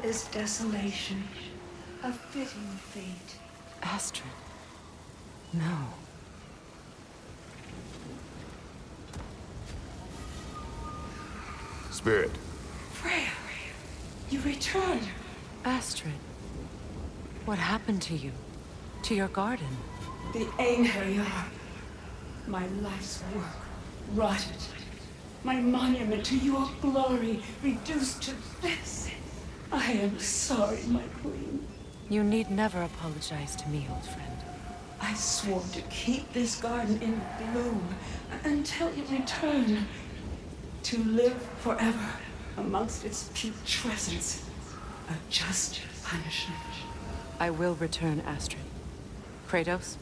is desolation, a fitting fate. Astrid. No. Spirit. Freya, you return. Astrid. What happened to you? To your garden? The Einherjar. My life's work rotted. My monument to your glory reduced to this. I am sorry, my queen. You need never apologize to me, old friend. I swore to keep this garden in bloom until you return. To live forever amongst its putrescence. A just punishment. I will return, Astrid. Kratos,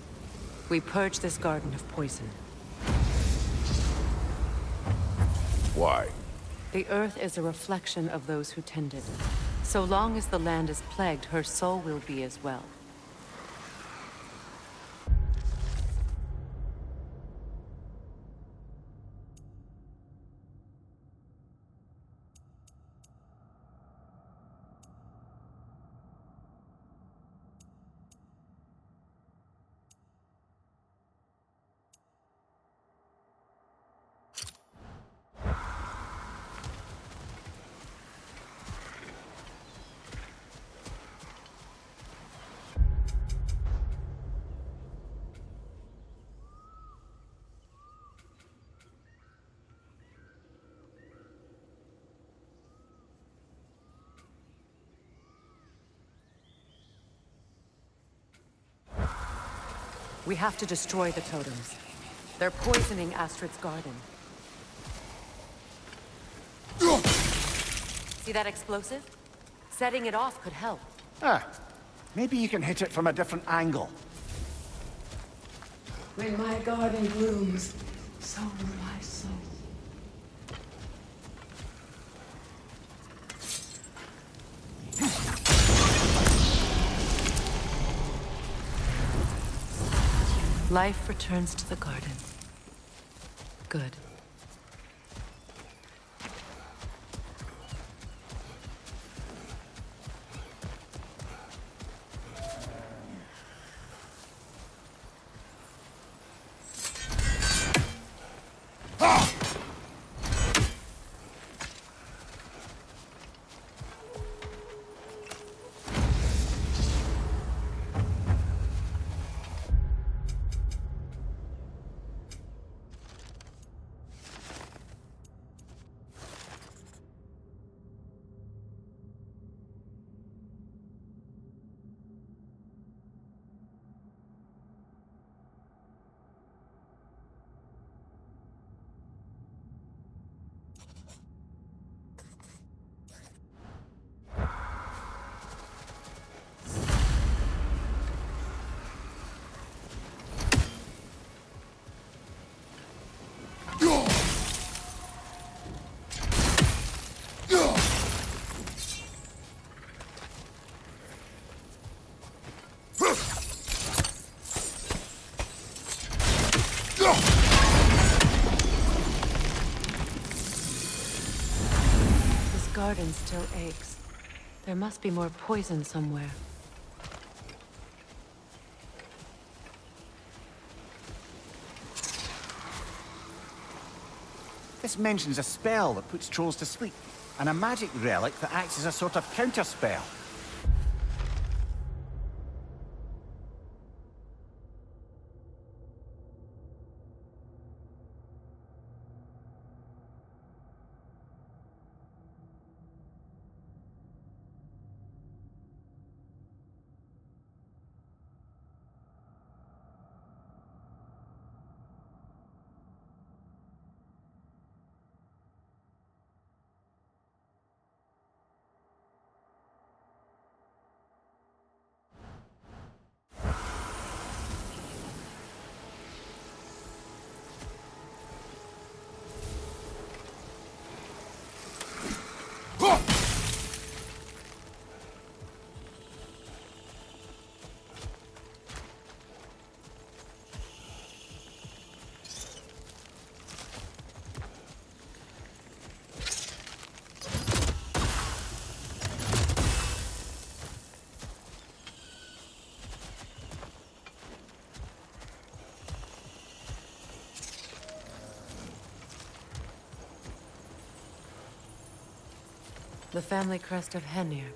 we purge this garden of poison. Why? The earth is a reflection of those who tend it. So long as the land is plagued, her soul will be as well. We have to destroy the totems. They're poisoning Astrid's garden. See that explosive? Setting it off could help. Ah, maybe you can hit it from a different angle. When my garden blooms, so will my soul. Life returns to the garden. Good. This garden still aches. There must be more poison somewhere. This mentions a spell that puts trolls to sleep, and a magic relic that acts as a sort of counterspell. The family crest of Henir.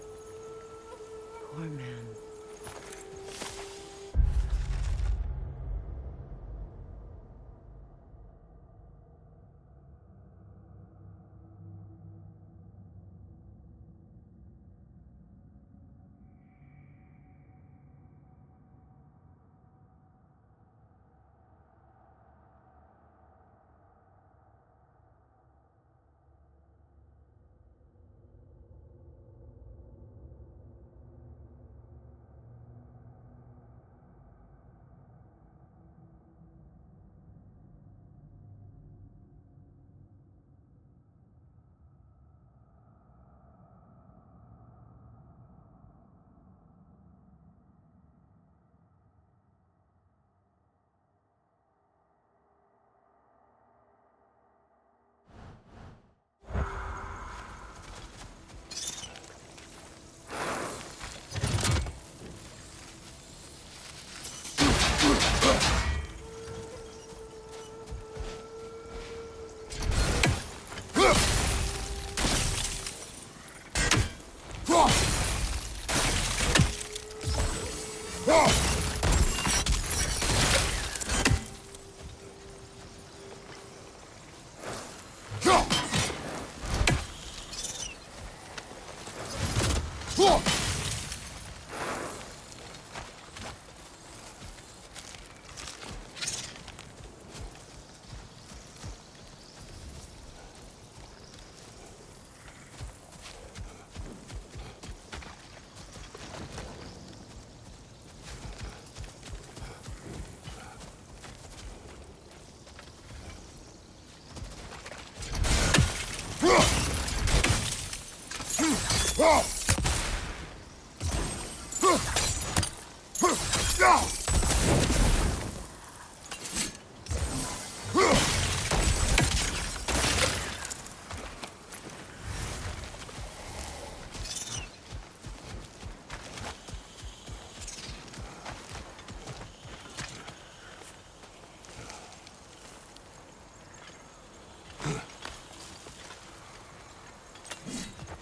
Poor man.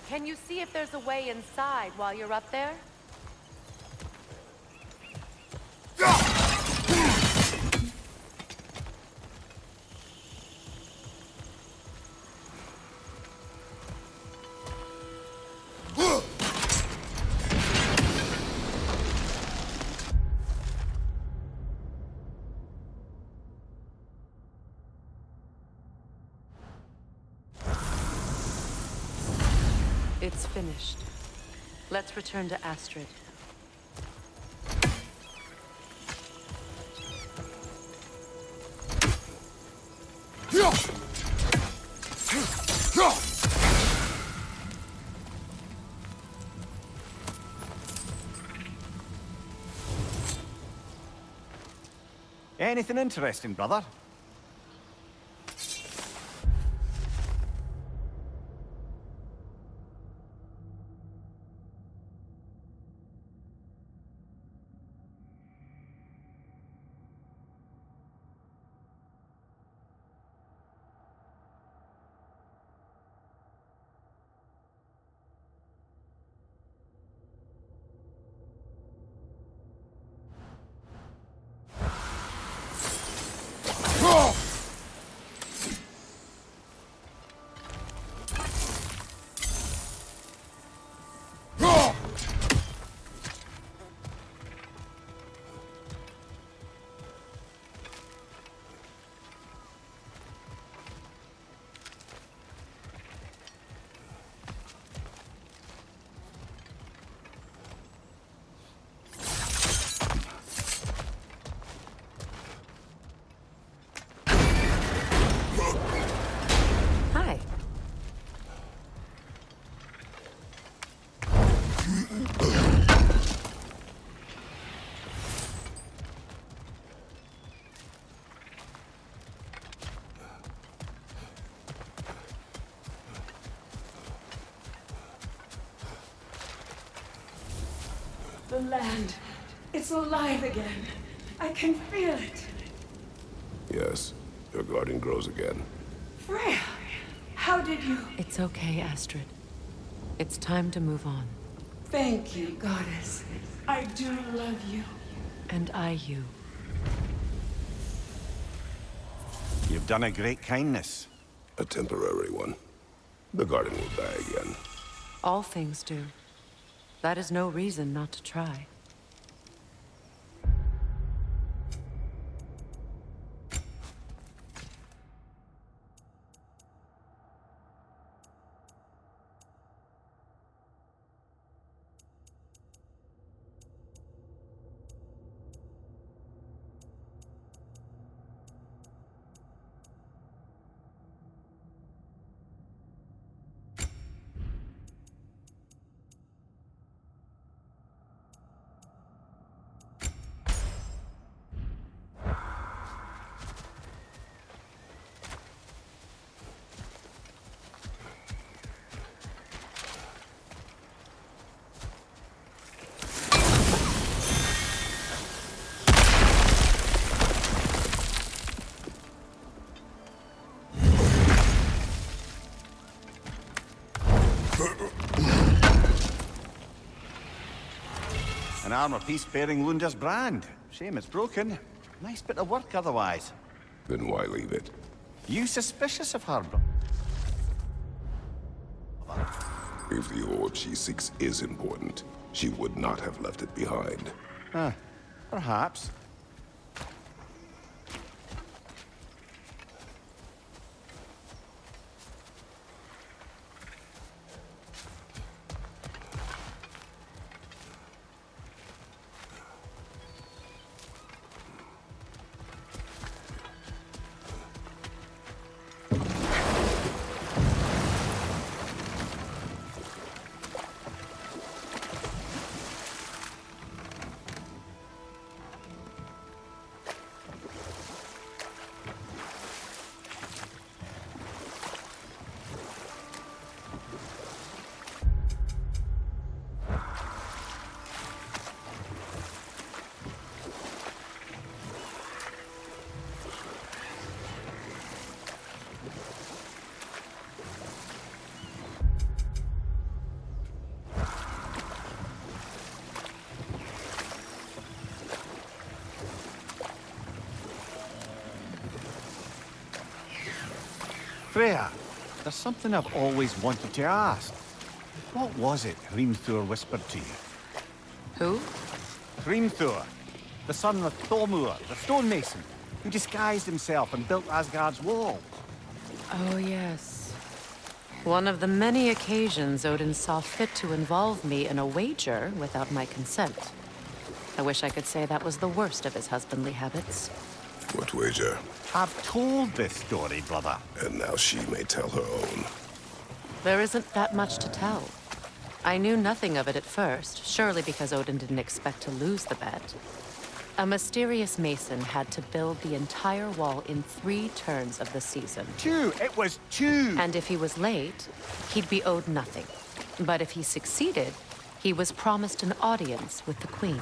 Can you see if there's a way inside while you're up there? It's finished. Let's return to Astrid. Anything interesting, brother? Hi. The land. It's alive again. I can feel it. Yes, your garden grows again. Freya, how did you... It's okay, Astrid. It's time to move on. Thank you, goddess. I do love you. And I you. You've done a great kindness. A temporary one. The garden will die again. All things do. That is no reason not to try. An armor piece bearing Lunda's brand. Shame it's broken. Nice bit of work otherwise. Then why leave it? You suspicious of her, If the orb she seeks is important, she would not have left it behind. Perhaps. Freya, there's something I've always wanted to ask. What was it Hrimthur whispered to you? Who? Hrimthur, the son of Thormur, the stonemason, who disguised himself and built Asgard's wall. Oh, yes. One of the many occasions Odin saw fit to involve me in a wager without my consent. I wish I could say that was the worst of his husbandly habits. What wager? I've told this story, brother. And now she may tell her own. There isn't that much to tell. I knew nothing of it at first, surely because Odin didn't expect to lose the bet. A mysterious mason had to build the entire wall in 3 turns of the season. 2! It was 2! And if he was late, he'd be owed nothing. But if he succeeded, he was promised an audience with the queen.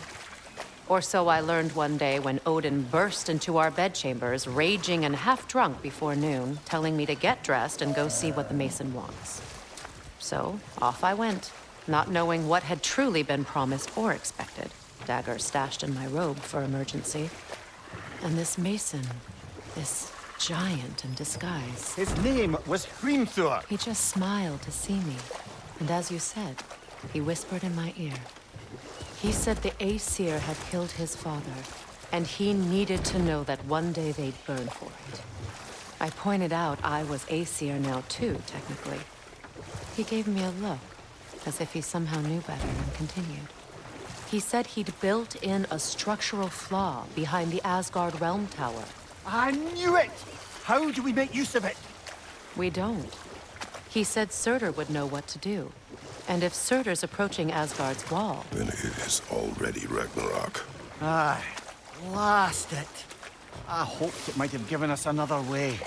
Or so I learned one day when Odin burst into our bedchambers, raging and half-drunk before noon, telling me to get dressed and go see what the mason wants. So, off I went, not knowing what had truly been promised or expected, dagger stashed in my robe for emergency. And this mason, this giant in disguise. His name was Hrimthur. He just smiled to see me, and as you said, he whispered in my ear. He said the Aesir had killed his father, and he needed to know that one day they'd burn for it. I pointed out I was Aesir now too, technically. He gave me a look, as if he somehow knew better, and continued. He said he'd built in a structural flaw behind the Asgard Realm Tower. I knew it! How do we make use of it? We don't. He said Surtur would know what to do. And if Surtur's approaching Asgard's wall... Then it is already Ragnarok. Aye, blast it. I hoped it might have given us another way.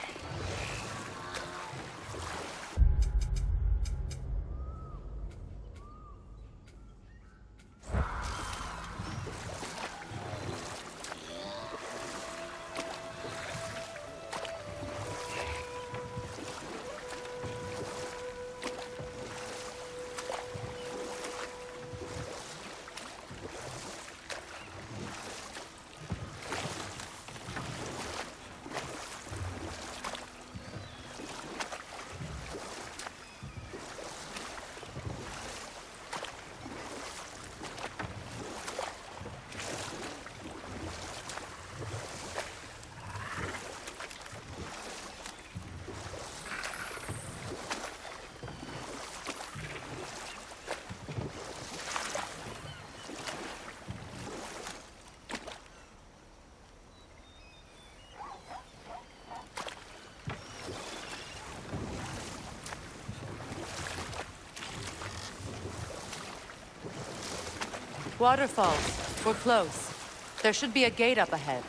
Waterfalls. We're close. There should be a gate up ahead.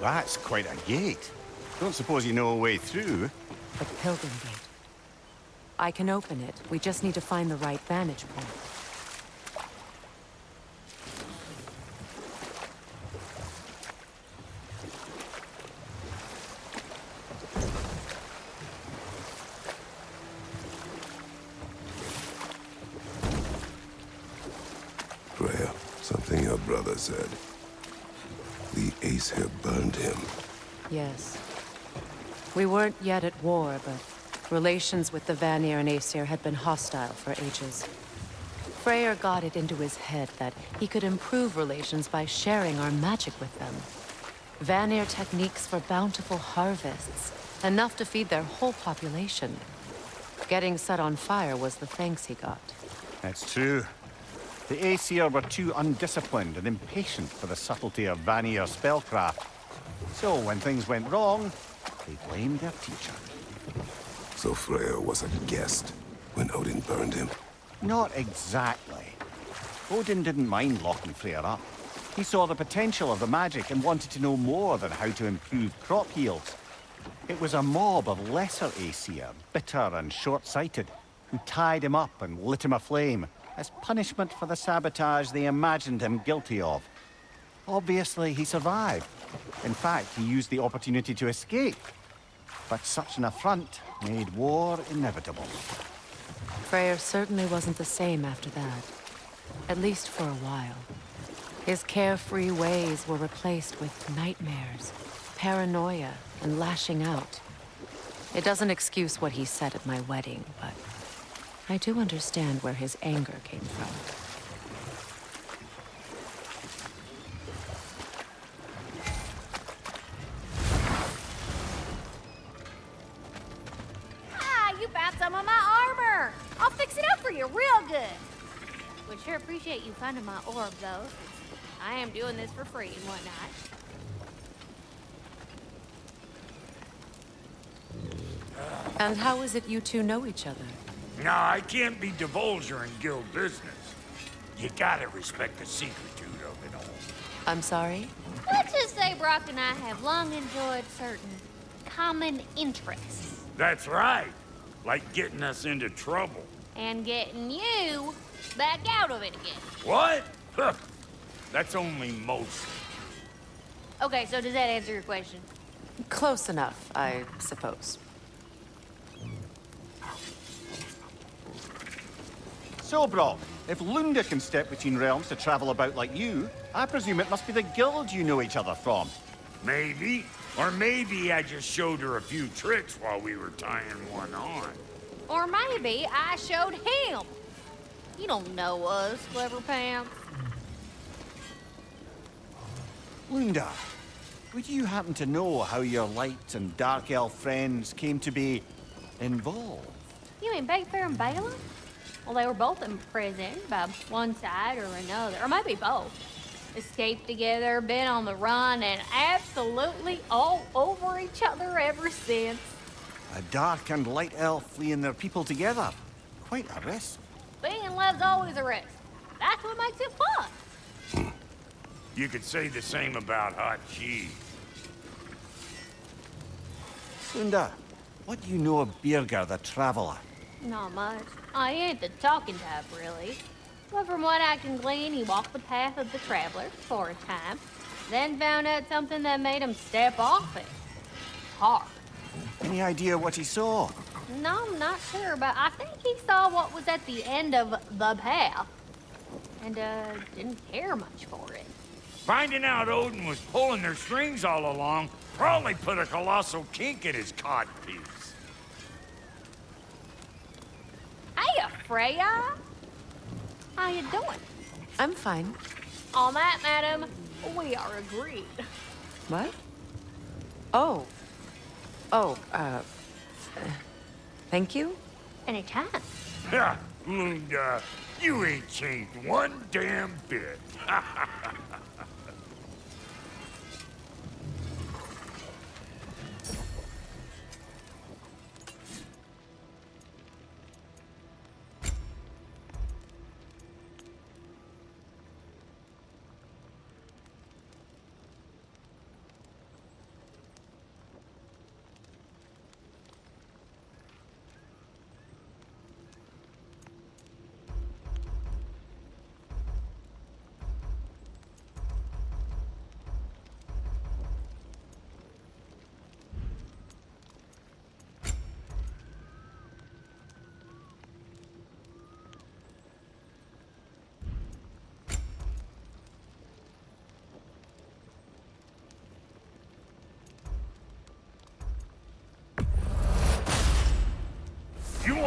That's quite a gate. Don't suppose you know a way through? The Pilgrim Gate. I can open it. We just need to find the right vantage point. Freya, something your brother said. The Aesir burned him. Yes. We weren't yet at war, but relations with the Vanir and Aesir had been hostile for ages. Freyr got it into his head that he could improve relations by sharing our magic with them. Vanir techniques for bountiful harvests, enough to feed their whole population. Getting set on fire was the thanks he got. That's true. The Aesir were too undisciplined and impatient for the subtlety of Vanir spellcraft. So when things went wrong, they blamed their teacher. So Freya was a guest when Odin burned him. Not exactly. Odin didn't mind locking Freyr up. He saw the potential of the magic and wanted to know more than how to improve crop yields. It was a mob of lesser Aesir, bitter and short-sighted, who tied him up and lit him aflame as punishment for the sabotage they imagined him guilty of. Obviously, he survived. In fact, he used the opportunity to escape. But such an affront made war inevitable. Freyr certainly wasn't the same after that. At least for a while. His carefree ways were replaced with nightmares, paranoia, and lashing out. It doesn't excuse what he said at my wedding, but I do understand where his anger came from. You found some of my armor! I'll fix it up for you real good. Would sure appreciate you finding my orb, though, since I am doing this for free and whatnot. And how is it you two know each other? Nah, I can't be divulger in guild business. You gotta respect the secretude of it all. I'm sorry? Let's just say Brock and I have long enjoyed certain common interests. That's right. Like getting us into trouble. And getting you back out of it again. What? Huh. That's only most. Okay, so does that answer your question? Close enough, I suppose. So, Brock, if Lunda can step between realms to travel about like you, I presume it must be the guild you know each other from. Maybe. Or maybe I just showed her a few tricks while we were tying one on. Or maybe I showed him. You don't know us, Clever Pants. Lunda, would you happen to know how your light and dark elf friends came to be involved? You mean Bayfair and Bala? Well, they were both imprisoned by one side or another, or maybe both. Escaped together, been on the run, and absolutely all over each other ever since. A dark and light elf fleeing their people together. Quite a risk. Being in love's always a risk. That's what makes it fun. You could say the same about hot cheese. Lunda, what do you know of Birger the Traveler? Not much. I ain't the talking type, really. But from what I can glean, he walked the path of the traveler for a time, then found out something that made him step off it. Hard. Any idea what he saw? No, I'm not sure, but I think he saw what was at the end of the path. And, didn't care much for it. Finding out Odin was pulling their strings all along probably put a colossal kink in his codpiece. Hey, Freya! How you doing? I'm fine. On that, madam, we are agreed. What? Oh. Oh, thank you? Anytime. Ha! Lunda, you ain't changed one damn bit.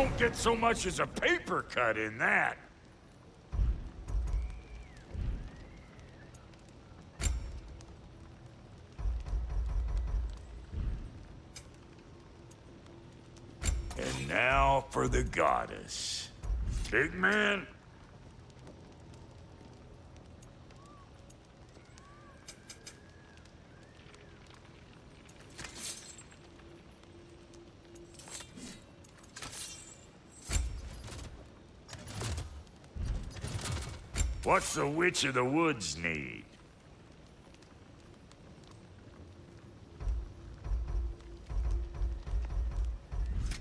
won't get so much as a paper cut in that. And now for the goddess. Big man? What's the Witch of the Woods need?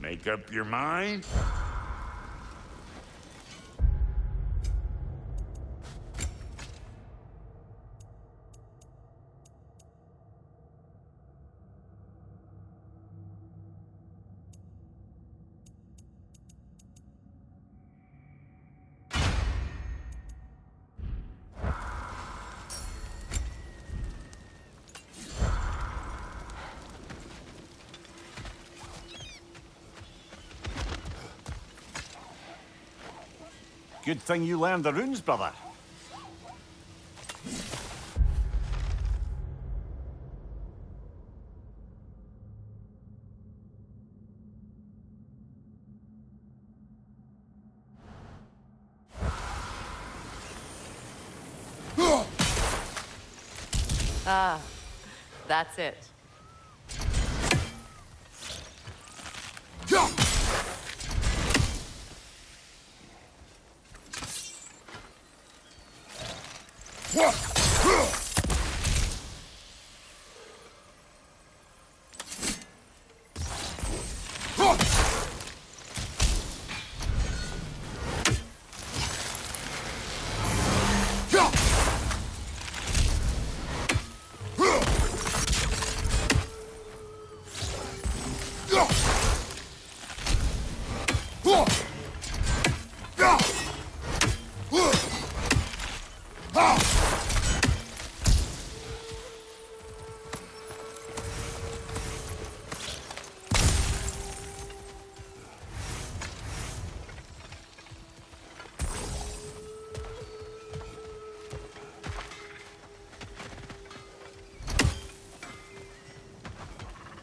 Make up your mind? Good thing you learned the runes, brother. Ah, that's it.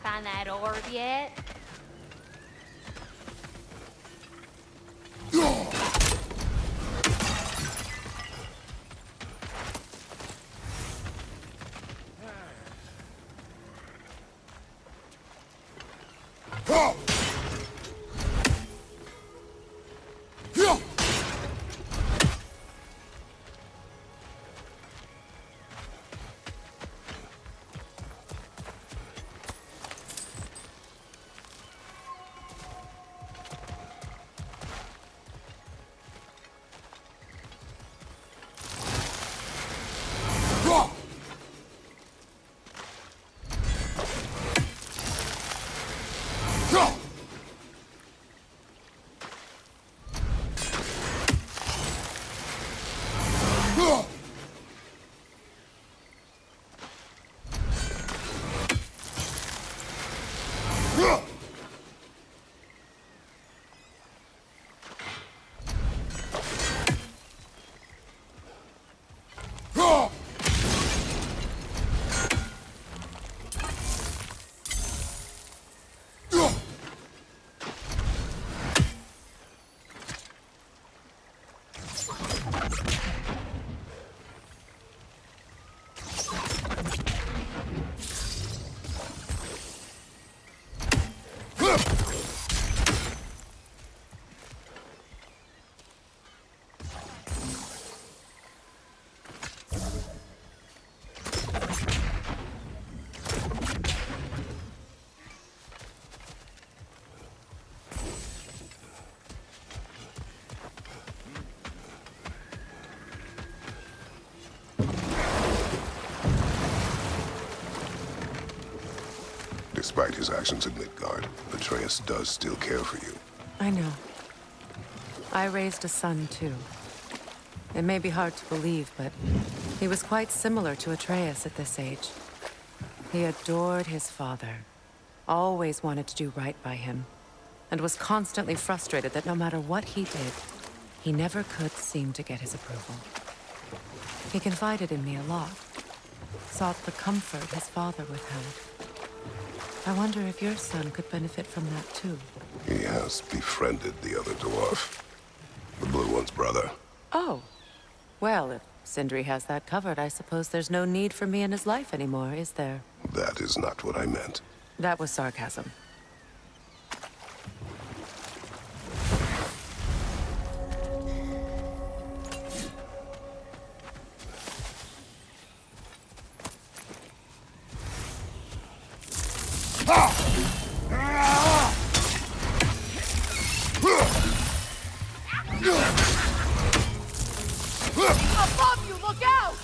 Find that orb yet? Despite his actions in Midgard, Atreus does still care for you. I know. I raised a son, too. It may be hard to believe, but he was quite similar to Atreus at this age. He adored his father, always wanted to do right by him. and was constantly frustrated that no matter what he did, he never could seem to get his approval. He confided in me a lot, sought the comfort his father withheld. I wonder if your son could benefit from that too. He has befriended the other dwarf. The blue one's brother. Oh. Well, if Sindri has that covered, I suppose there's no need for me in his life anymore, is there? That is not what I meant. That was sarcasm. Above you, look out!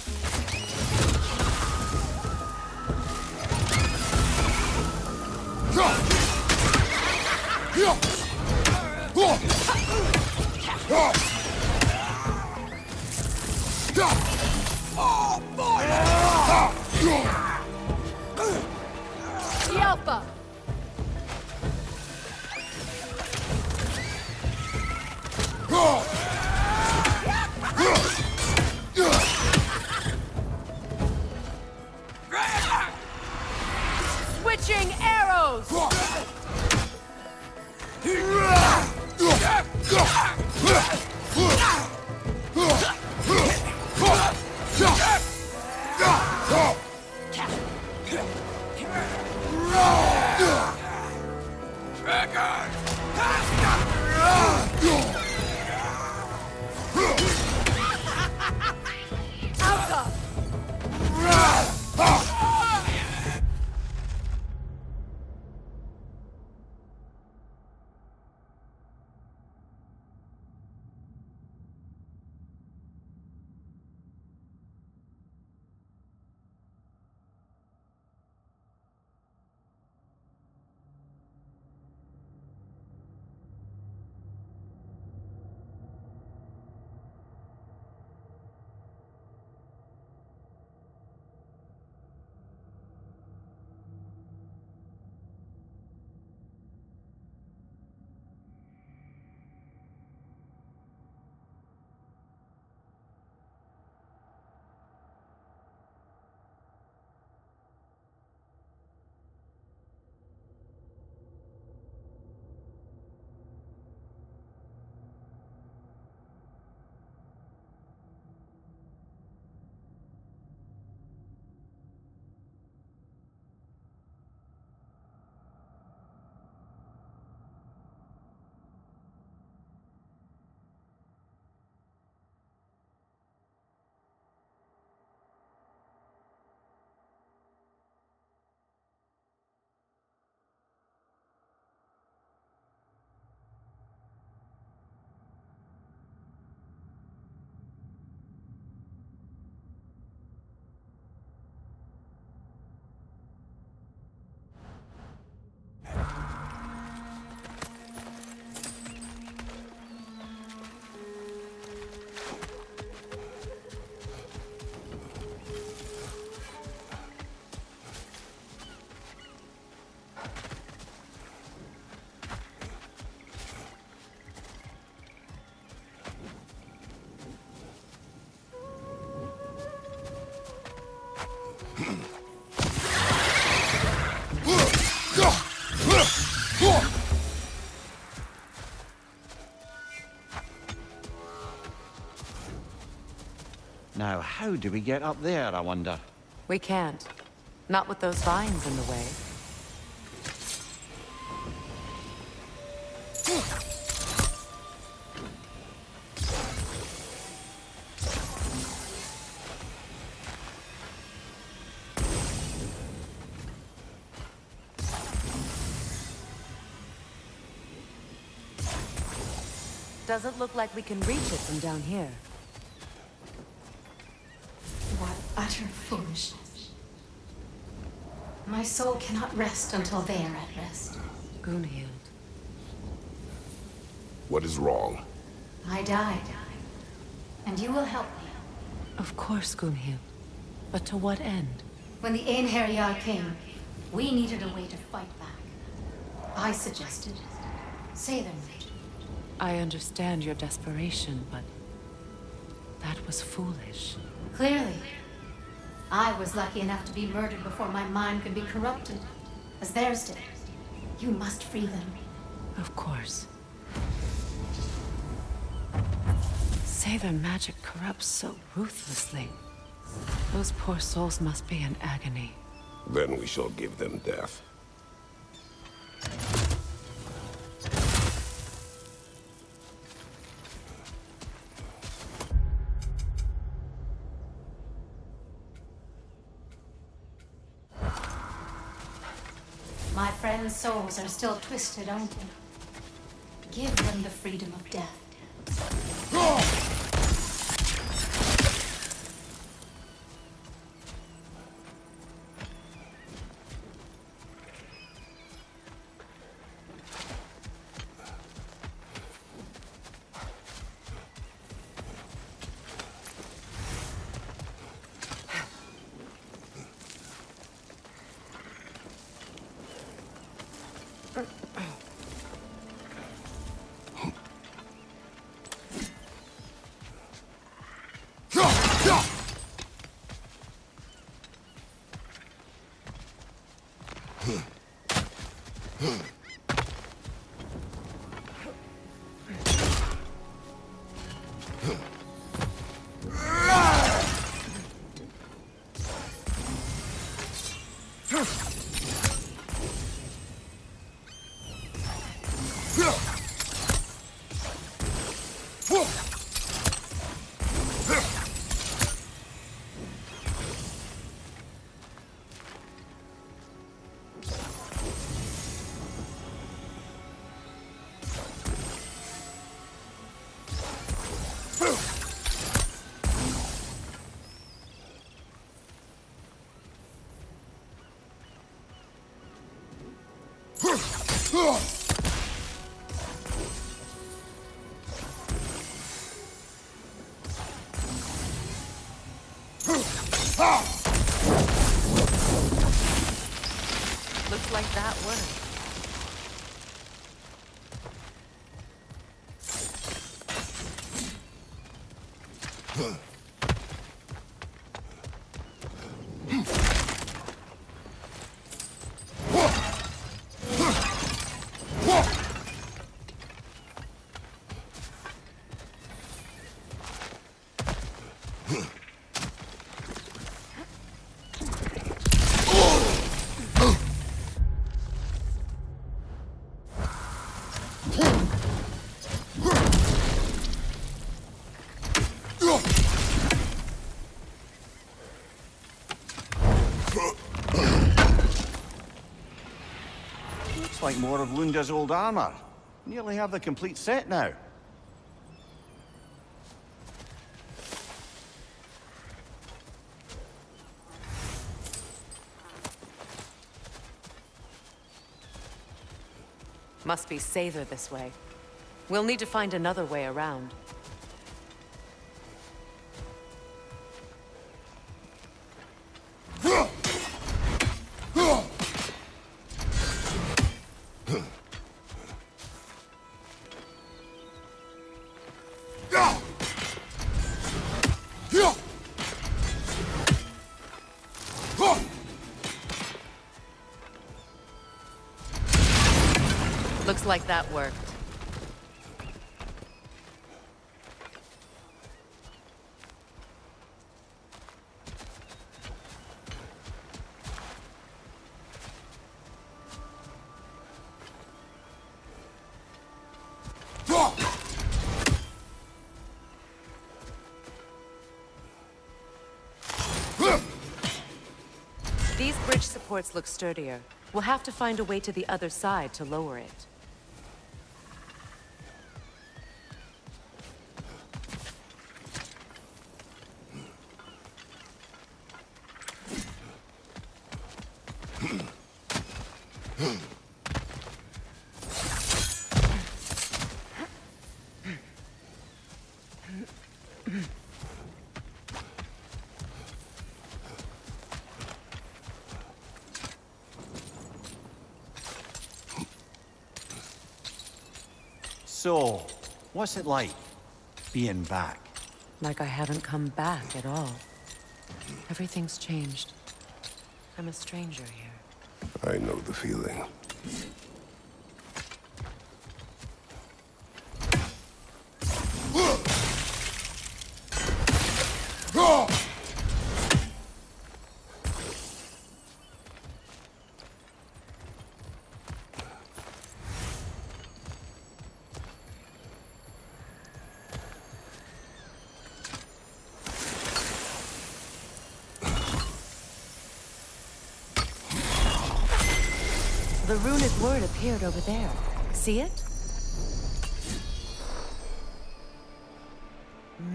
The Alpha! Switching arrows! Alpha! Now, how do we get up there, I wonder? We can't. Not with those vines in the way. Doesn't look like we can reach it from down here. What utter foolishness. My soul cannot rest until they are at rest. Gunhild. What is wrong? I died. And you will help me. Of course, Gunhild. But to what end? When the Einherjar came, we needed a way to fight back. I suggested Say them. I understand your desperation, but that was foolish. Clearly. I was lucky enough to be murdered before my mind could be corrupted, as theirs did. You must free them. Of course. Say their magic corrupts so ruthlessly. Those poor souls must be in agony. Then we shall give them death. My friends' souls are still twisted, aren't they? Give them the freedom of death. Looks like that worked. Looks like more of Lunda's old armor. Nearly have the complete set now. Must be Sather this way. We'll need to find another way around. Looks like that worked. These bridge supports look sturdier. We'll have to find a way to the other side to lower it. So, what's it like, being back? Like I haven't come back at all. Everything's changed. I'm a stranger here. I know the feeling. The runic word appeared over there. See it?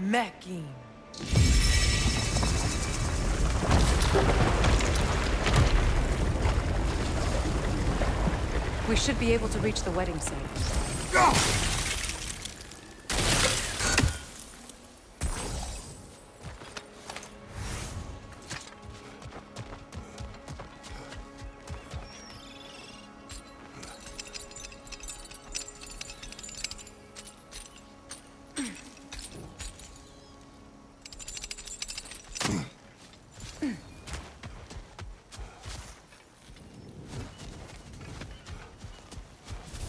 Mecking. We should be able to reach the wedding site.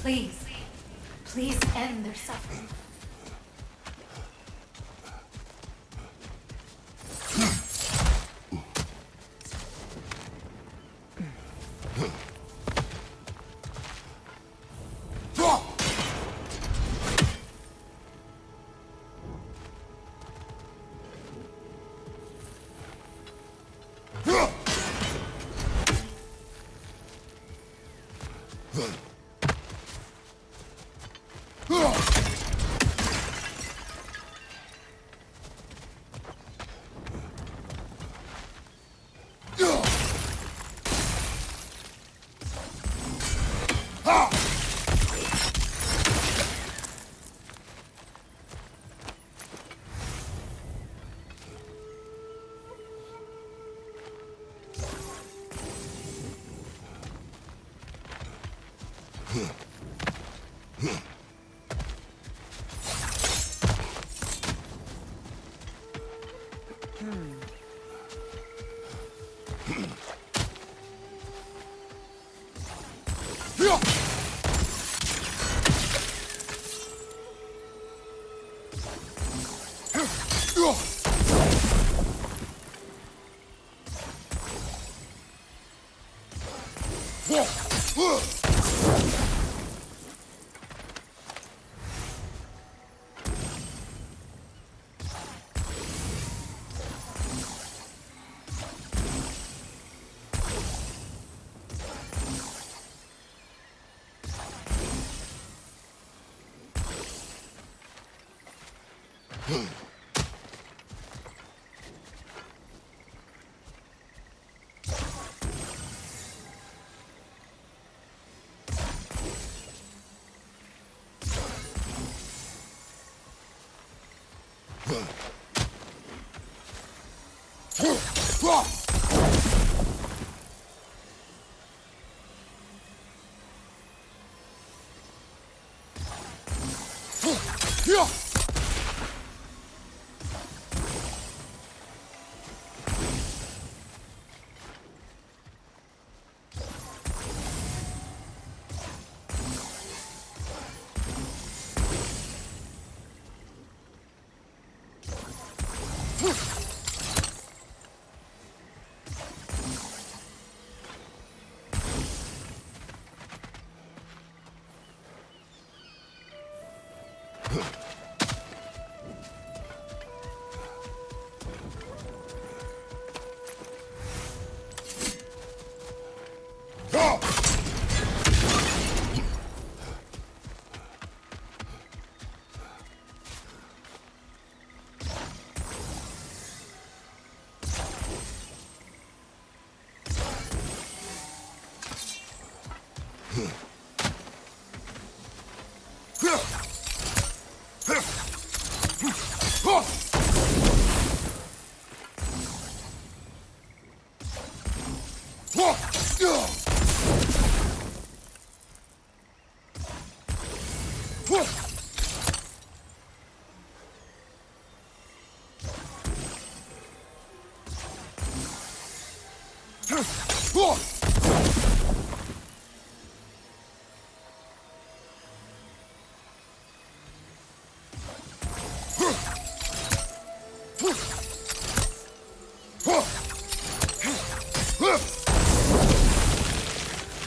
Please, please end their suffering.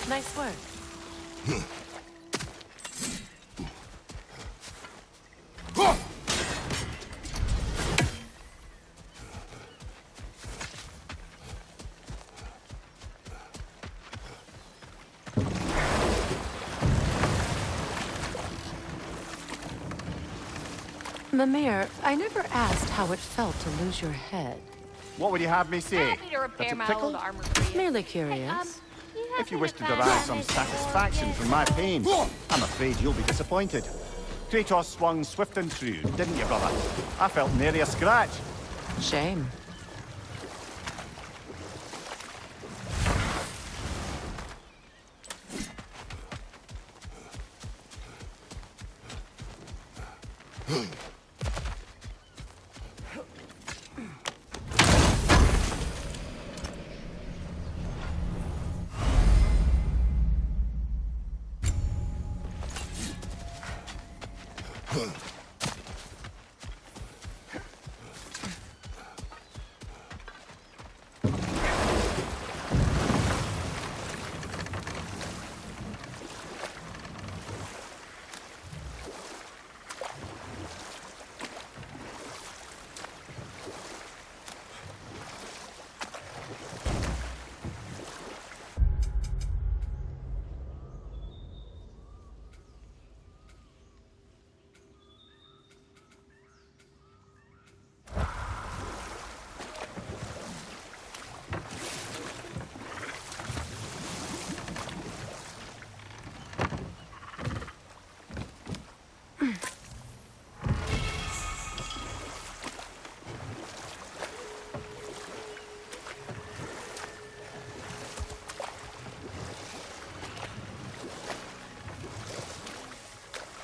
Nice work. Mimir, I never asked how it felt to lose your head. What would you have me say? Happy to repair That it my tickled? old armor for you. Merely curious. If you wish to derive some satisfaction from my pain, I'm afraid you'll be disappointed. Kratos swung swift and true, didn't you, brother? I felt nary a scratch. Shame.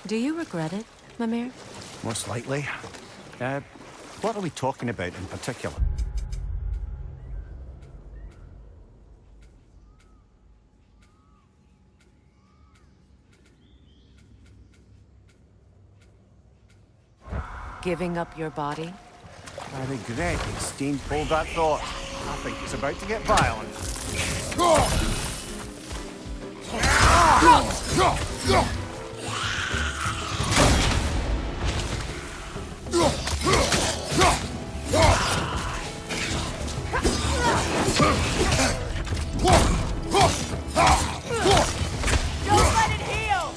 Do you regret it, Mimir? Most likely. What are we talking about in particular? Giving up your body? I regret exchanged hold that thought. I think it's about to get violent. Don't let it heal!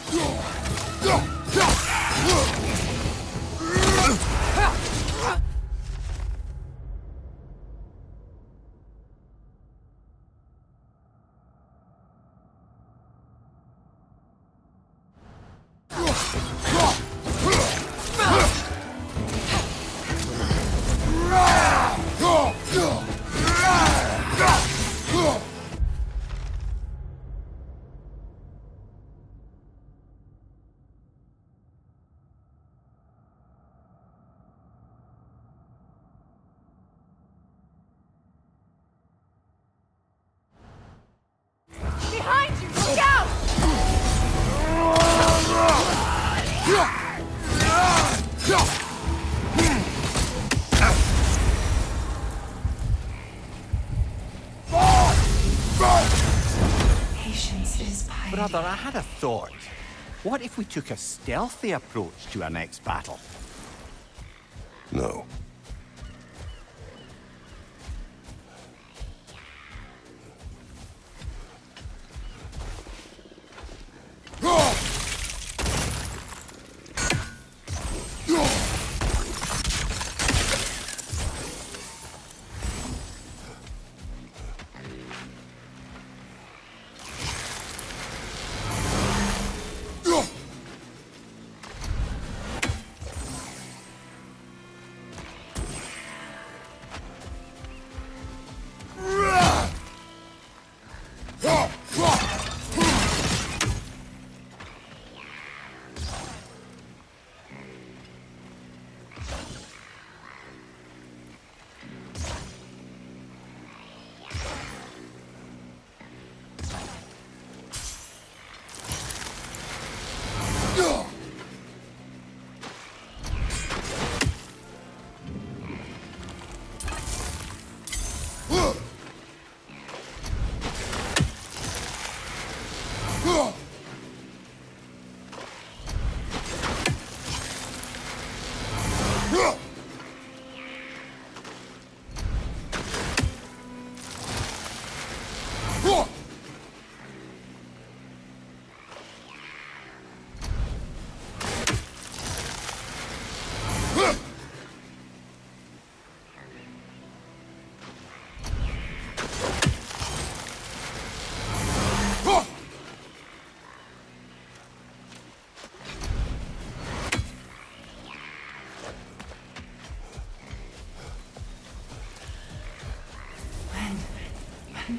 Behind you! Look out! Patience is piety. Brother, I had a thought. What if we took a stealthy approach to our next battle? No.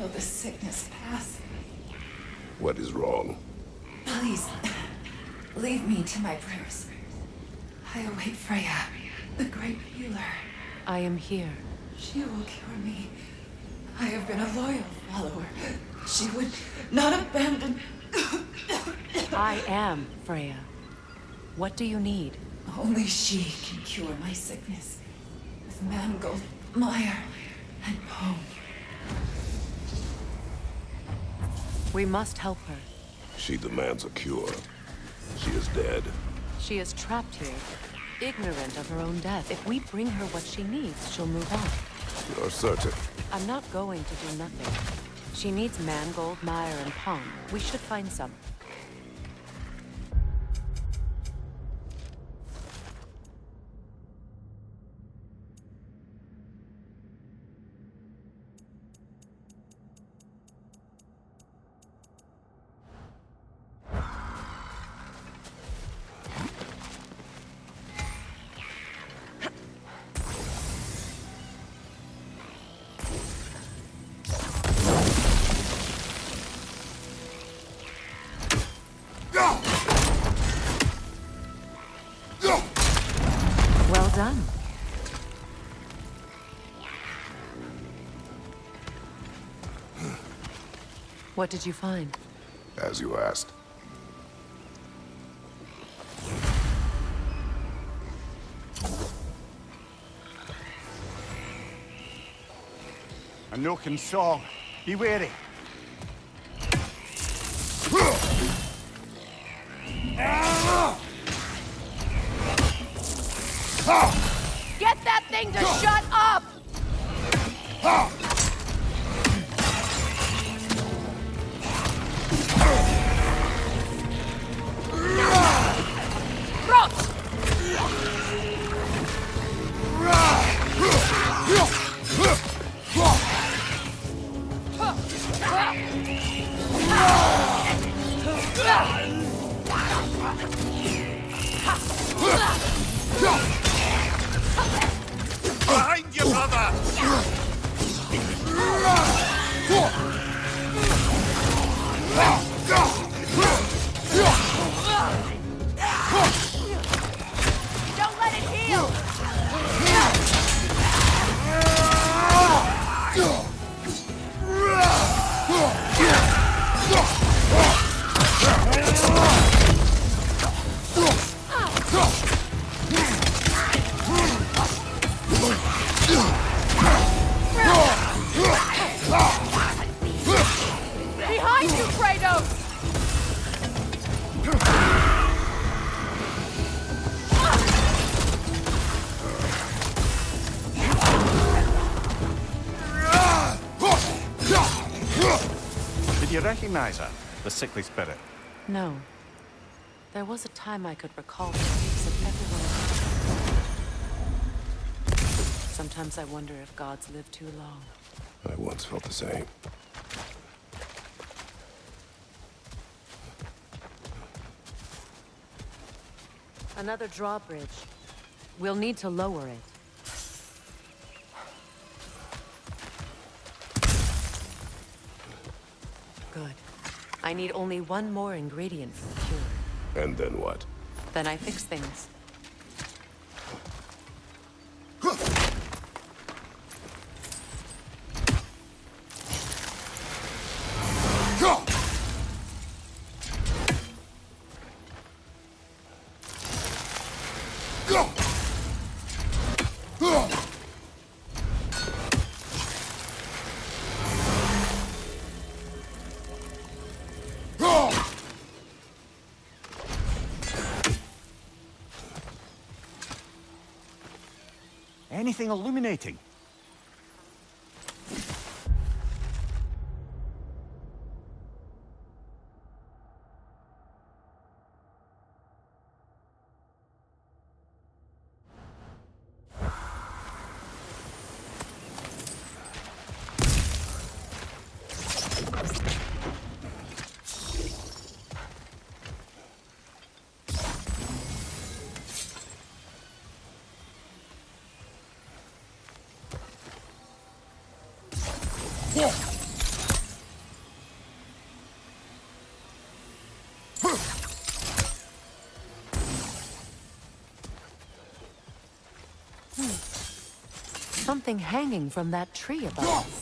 feel the sickness pass. What is wrong? Please, leave me to my prayers. I await Freya, the great healer. I am here. She will cure me. I have been a loyal follower. She would not abandon... I am Freya. What do you need? Only she can cure my sickness. With mangold, mire, and bone. We must help her. She demands a cure. She is dead. She is trapped here, ignorant of her own death. If we bring her what she needs, she'll move on. You're certain? I'm not going to do nothing. She needs mangold, mire, and pong. We should find some. Well done. What did you find? As you asked. A Noken song. Be wary. Get that thing to shut up! Behind you, brother! Don't let it heal! Behind you, Kratos! Did you recognize her? The sickly spirit? No. There was a time I could recall the names of everyone. Sometimes I wonder if gods live too long. I once felt the same. Another drawbridge. We'll need to lower it. Good. I need only one more ingredient for the cure. And then what? Then I fix things. Anything illuminating? Something hanging from that tree above us.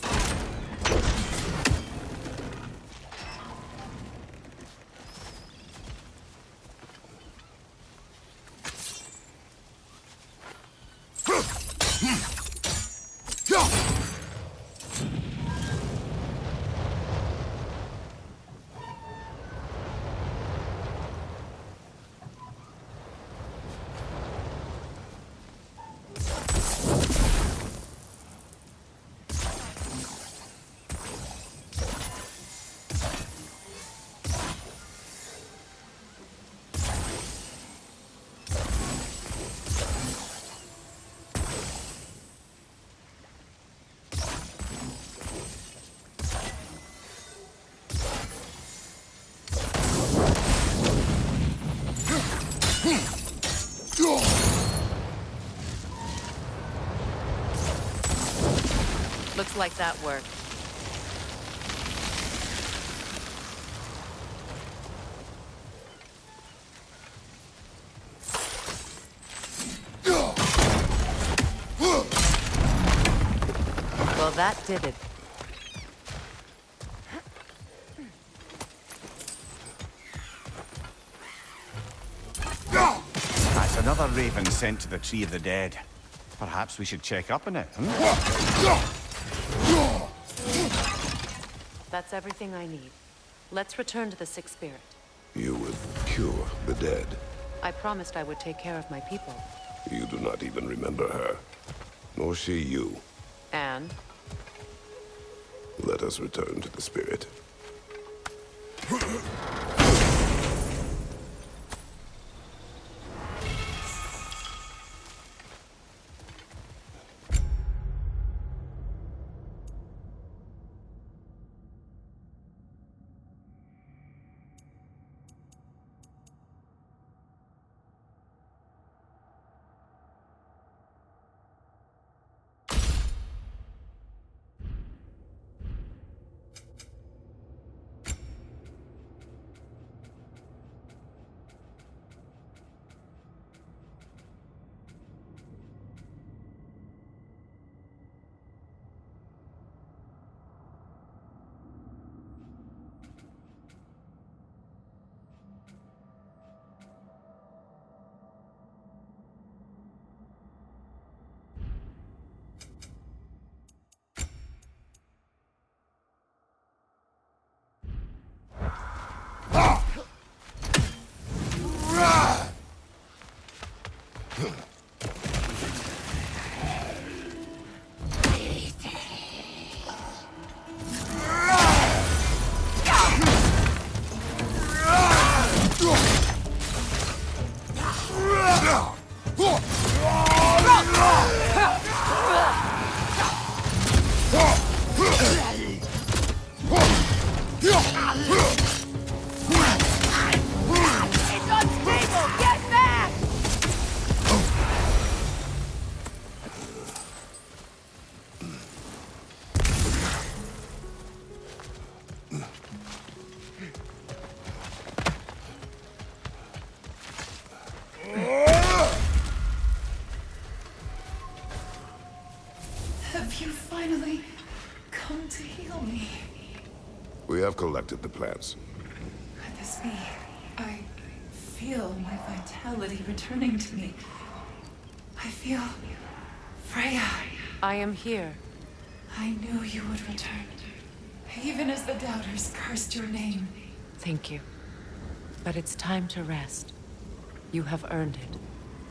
Looks like that worked. Well, that did it. That's another raven sent to the Tree of the Dead. Perhaps we should check up on it, hmm? That's everything I need. Let's return to the Sixth Spirit. You would cure the dead. I promised I would take care of my people. You do not even remember her. Nor she you. And? Let us return to the spirit. Have you finally come to heal me? We have collected the plants. Could this be? I feel my vitality returning to me. I feel Freya. I am here. I knew you would return, even as the doubters cursed your name. Thank you. But it's time to rest. You have earned it.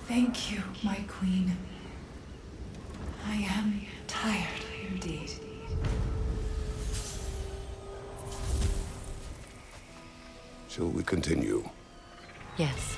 Thank you, my queen. I am tired indeed. Shall we continue? Yes.